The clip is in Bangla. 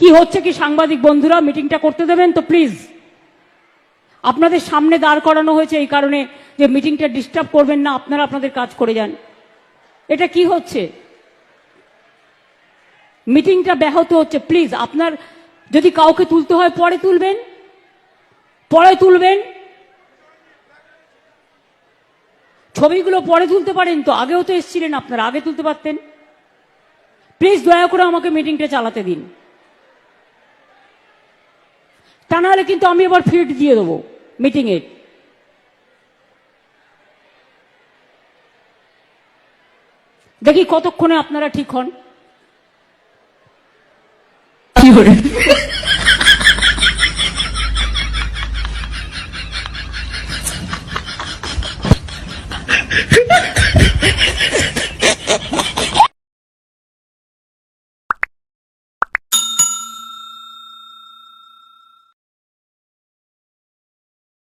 কি হচ্ছে কি সাংবাদিক বন্ধুরা, মিটিংটা করতে দেবেন তো প্লিজ। আপনাদের সামনে দাঁড় করানো হয়েছে এই কারণে যে মিটিংটা ডিস্টার্ব করবেন না, আপনারা আপনাদের কাজ করে যান। এটা কি হচ্ছে? মিটিংটা ব্যাহত হচ্ছে। প্লিজ, আপনার যদি কাউকে তুলতে হয় পরে তুলবেন, পরে তুলবেন। ছবিগুলো পরে তুলতে পারেন তো, আগেও তো এসেছিলেন আপনারা, আগে তুলতে পারতেন। প্লিজ দয়া করে আমাকে মিটিংটা চালাতে দিন, তা নাহলে কিন্তু আমি এবার ফিড দিয়ে দেবো মিটিং এর। দেখি কতক্ষণে আপনারা ঠিক হন।